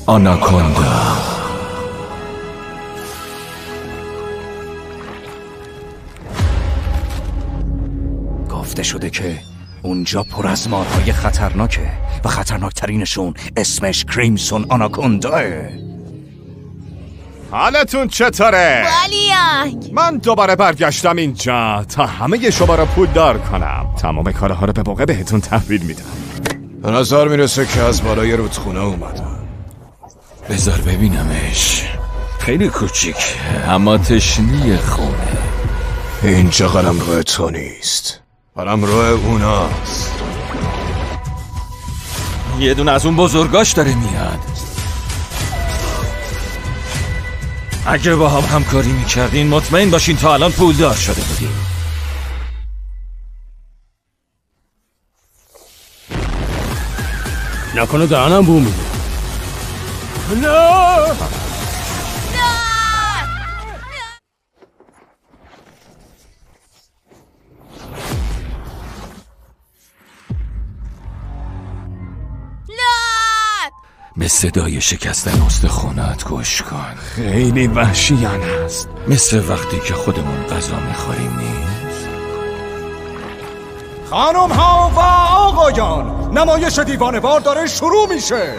آناکوندا. گفته شده که اونجا پر از مارهای خطرناکه و خطرناکترینشون اسمش کریمسون آناکونداه. حالتون چطوره؟ بالیانگ. من دوباره برگشتم اینجا تا همه شما را پولدار کنم. تمام کارها رو به موقع بهتون تحویل میدم. به نظر میرسه که از بالای رودخونه اومدن. بذار ببینمش. خیلی کوچیک اما تشنی خونه. اینجا قلمرو تو نیست، قلمرو اوناست. یه دونه از اون بزرگاش داره میاد. اگه با هم همکاری میکردین مطمئن باشین تا الان پولدار شده بودین. نکنه دهنم بو میده. نه به صدای شکستن استخونات گوش کن. خیلی وحشیانه است. مثل وقتی که خودمون غذا میخوریم نیست. خانم ها و آقایان، نمایش دیوانه‌وار داره شروع میشه.